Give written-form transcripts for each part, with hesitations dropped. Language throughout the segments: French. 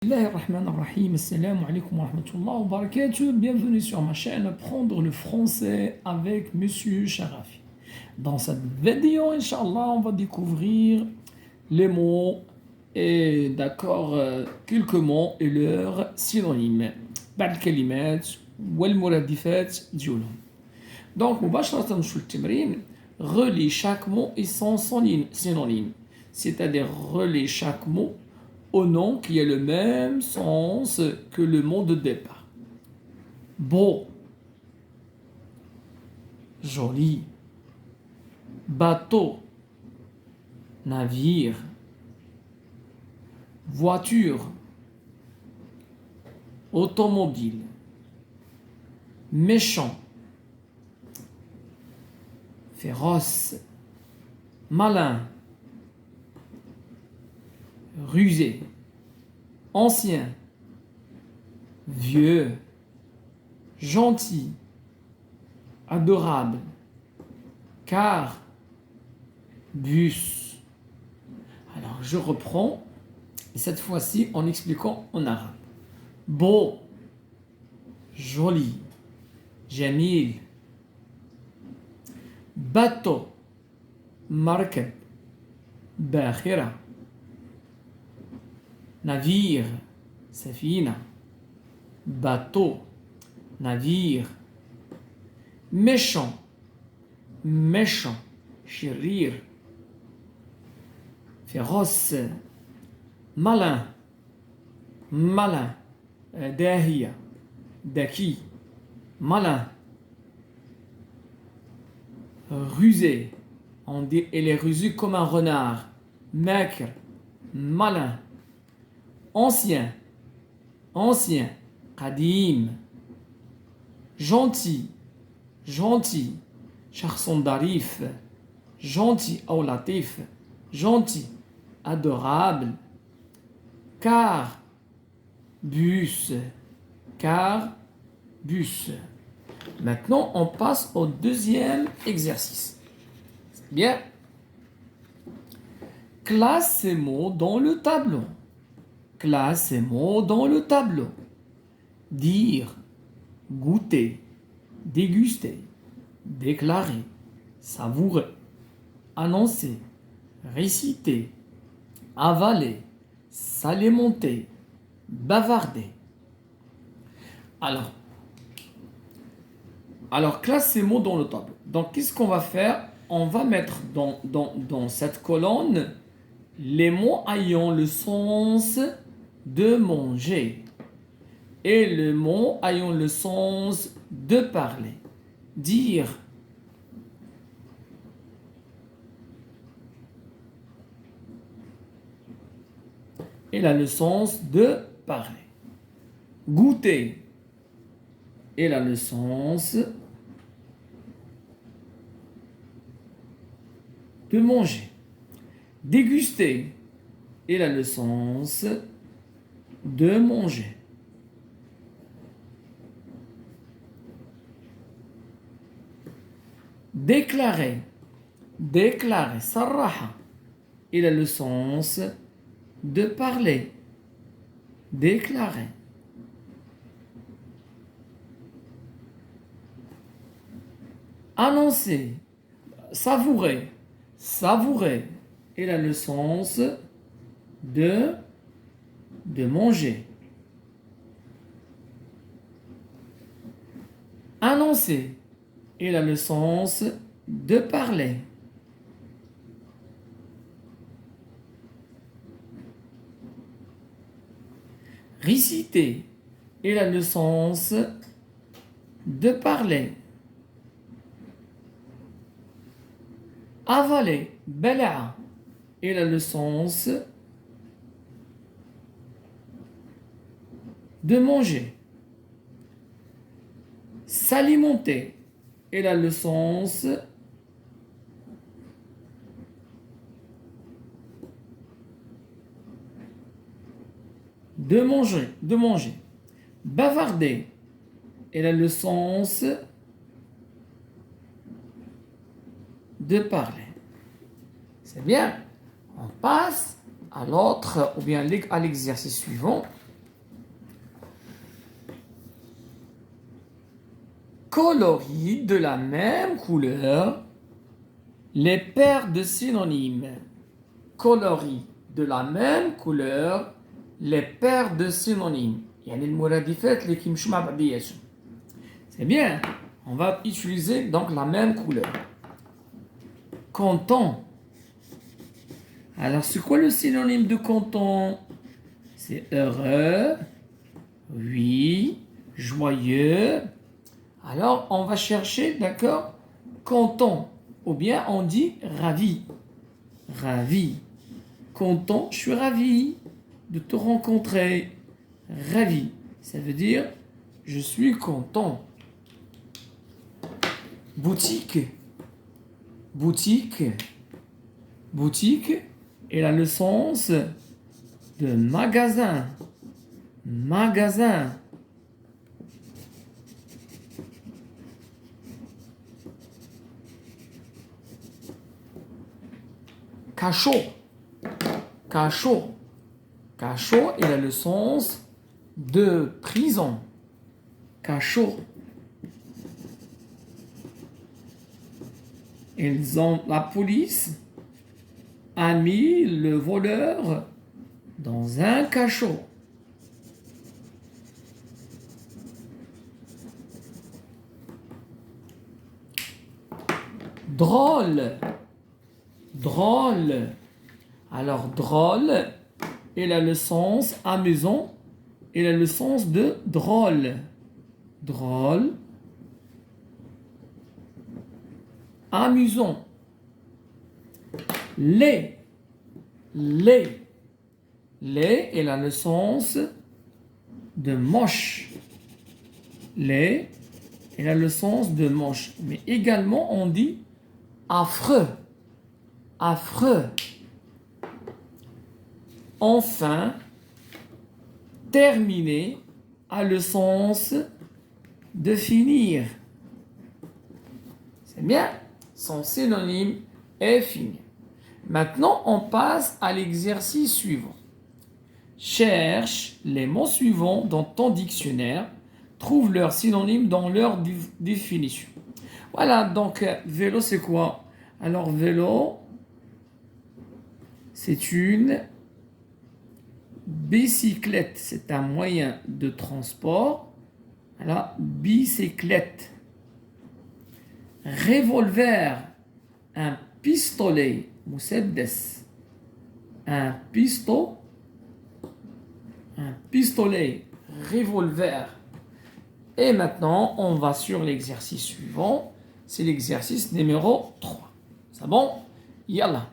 Bismillahirrahmanirrahim. Assalamu alaikum wa rahmatullahi wa barakatuh. Bienvenue sur ma chaîne Apprendre le français avec Monsieur Sharafi. Dans cette vidéo, Inch'Allah, on va découvrir les mots et d'accord, quelques mots et leurs synonymes. بعد الكلمات والمرادفات ديالهم. Donc, مباشرة نمشيو للتمرين. Relie chaque mot et son synonyme. C'est-à-dire relie chaque mot au nom qui a le même sens que le mot de départ. Beau, joli, bateau, navire, voiture, automobile, méchant, féroce, malin, rusé, ancien, vieux, gentil, adorable, car, bus. Alors je reprends, et cette fois-ci en expliquant en arabe. Beau, joli, jamil, bateau, markab, bakhira, navire, safina, bateau, navire, méchant, méchant, shirir, féroce, malin, malin, dahiya, daki, malin, rusé, on dit il est rusé comme un renard, makr, malin, ancien, ancien, qadim, gentil, gentil, shakhson darif, gentil ou latif, gentil, adorable, car, bus, Maintenant, on passe au deuxième exercice. Bien. Classe ces mots dans le tableau. Classe ces mots dans le tableau. Dire, goûter, déguster, déclarer, savourer, annoncer, réciter, avaler, s'alimenter, bavarder. Alors, classe ces mots dans le tableau. Donc, qu'est-ce qu'on va faire? On va mettre dans cette colonne les mots ayant le sens de manger et les mots ayant le sens de parler. Dire, il a le sens de parler. Goûter, il a le sens de manger. Déguster, il a le sens de manger. Déclarer, sarraha, il a le sens de parler. Déclarer. Annoncer, savourer, il a le sens de manger. Annoncer, il a le sens de parler. Réciter, il a le sens de parler. Avaler, bala'a, il a le sens de manger. S'alimenter, il a le sens de manger. Bavarder, il a le sens de parler. C'est bien. On passe à l'autre, ou bien à l'exercice suivant. coloris de la même couleur les paires de synonymes. Coloris de la même couleur les paires de synonymes. يعني المرادفات اللي كيمشوا مع بعضياتهم. C'est bien. On va utiliser donc la même couleur. Content. Alors, c'est quoi le synonyme de content? C'est heureux, oui, joyeux. Alors, on va chercher, d'accord, content. Ou bien on dit ravi. Ravi. Content, je suis ravi de te rencontrer. Ravi. Ça veut dire, je suis content. Boutique. Boutique. Boutique. Elle a le sens de magasin. Magasin. Cachot. Cachot. Cachot, il a le sens de prison. Cachot. La police a mis le voleur dans un cachot. Drôle. Drôle. Alors, drôle, il a le sens amusant, il a le sens de drôle. Drôle. Amusant. Laid. Laid. Laid, il a le sens de moche. Laid, il a le sens de moche. Mais également, on dit affreux. Affreux. Enfin, terminer a le sens de finir. C'est bien. Son synonyme est fini. Maintenant, on passe à l'exercice suivant. Cherche les mots suivants dans ton dictionnaire. Trouve leur synonyme dans leur définition. Voilà, donc vélo, c'est quoi? Alors, vélo, c'est une bicyclette. C'est un moyen de transport. Voilà, bicyclette. Revolver, un pistolet, مسدس, un pistolet, revolver. Et maintenant, on va sur l'exercice suivant. C'est l'exercice numéro 3. C'est bon? Yallah.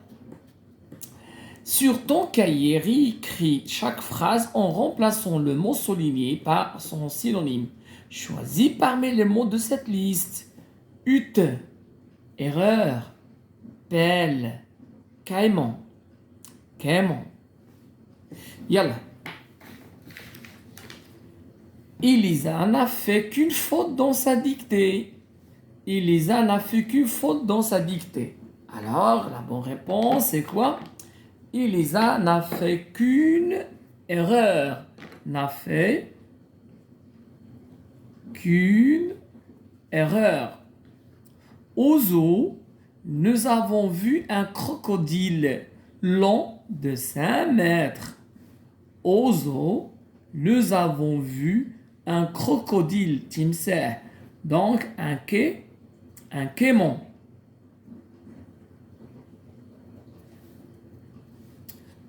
Sur ton cahier, écris chaque phrase en remplaçant le mot souligné par son synonyme. Choisis parmi les mots de cette liste. Hutte, erreur, pelle, caïman, caïman. Yallah. Elisa n'a fait qu'une faute dans sa dictée. Elisa n'a fait qu'une faute dans sa dictée. Alors, la bonne réponse, c'est quoi? Elisa n'a fait qu'une erreur. N'a fait qu'une erreur. Au zoo, nous avons vu un crocodile long de 5 mètres. Au zoo, nous avons vu un crocodile, timsah, donc un caïman.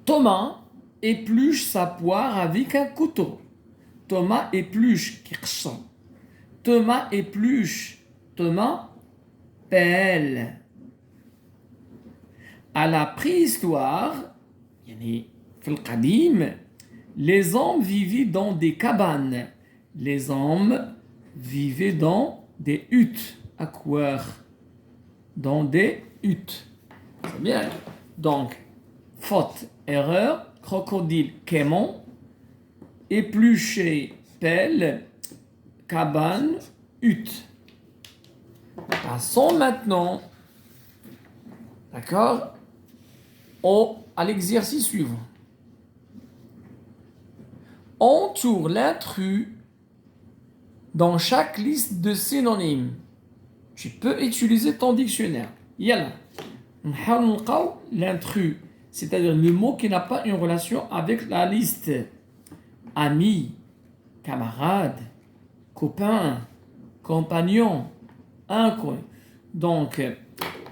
Thomas épluche sa poire avec un couteau. Thomas épluche, Thomas épluche, Thomas pelle. À la préhistoire, les hommes vivaient dans des cabanes. Les hommes vivaient dans des huttes. À quoi? Dans des huttes. C'est bien. Donc, faute, erreur, crocodile, caïman, éplucher, pelle, cabane, hutte. Passons maintenant, d'accord, à l'exercice suivant. Entoure l'intrus Dans chaque liste de synonymes, tu peux utiliser ton dictionnaire. Yalla. L'intrus, c'est-à-dire le mot qui n'a pas une relation avec la liste. Ami, camarade, copain, compagnon, inconnu. Donc,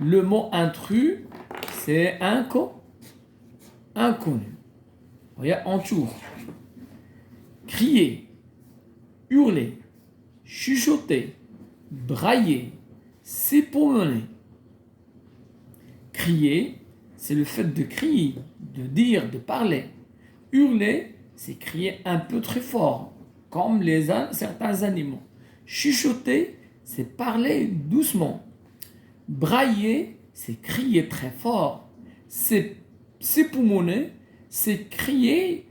le mot intrus, c'est inconnu. Regarde, en tour. Crier, hurler, chuchoter, brailler, s'époumoner. Crier, c'est le fait de crier, de dire, de parler. Hurler, c'est crier un peu très fort, comme certains animaux. Chuchoter, c'est parler doucement. Brailler, c'est crier très fort. S'époumoner, c'est crier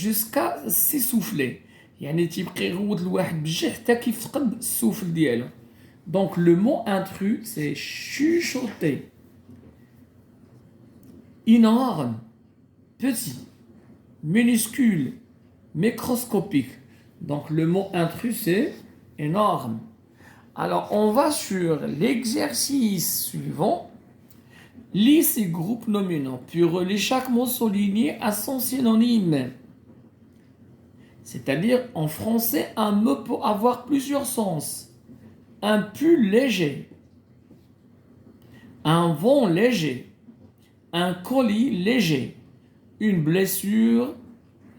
jusqu'à s'essouffler. يعني تيبقى يغوت الواحد بجح حتى كيفقد السوفل ديالو. Donc le mot intrus, c'est chuchoter. Énorme, petit, minuscule, microscopique. Donc le mot intrus, c'est énorme. Alors on va sur l'exercice suivant. Lis ces groupes nominaux, puis relis chaque mot souligné à son synonyme. C'est-à-dire, en français, un mot peut avoir plusieurs sens. Un pull léger, un vent léger, un colis léger, une blessure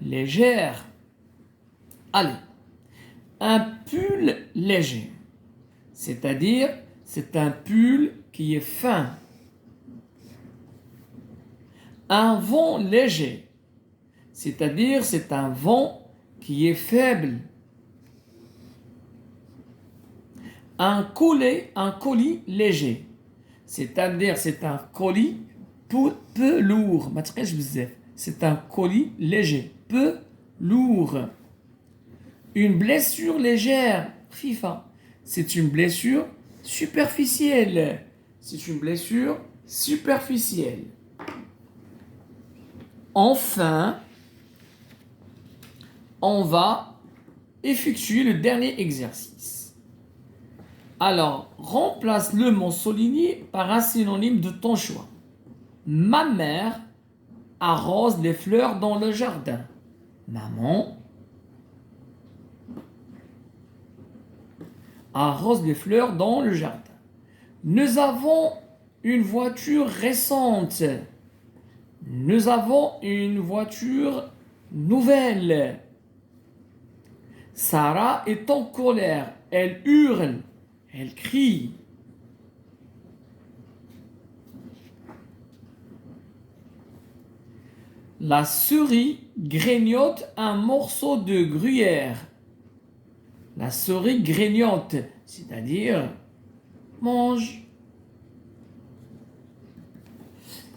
légère. Allez, un pull léger, c'est-à-dire, c'est un pull qui est fin. Un vent léger, c'est-à-dire, c'est un vent qui est faible. Un colis léger, c'est-à-dire c'est un colis peu lourd. C'est un colis léger, peu lourd. Une blessure légère, FIFA, c'est une blessure superficielle. C'est une blessure superficielle. Enfin, on va effectuer le dernier exercice. Alors, remplace le mot souligné par un synonyme de ton choix. Ma mère arrose les fleurs dans le jardin. Maman arrose les fleurs dans le jardin. Nous avons une voiture récente. Nous avons une voiture nouvelle. Sarah est en colère. Elle hurle. Elle crie. La souris grignote un morceau de gruyère. La souris grignote, c'est-à-dire mange.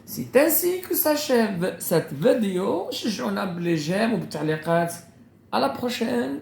C'est ainsi que s'achève cette vidéo. شجعونا بالجيم وبالتعليقات. À la prochaine.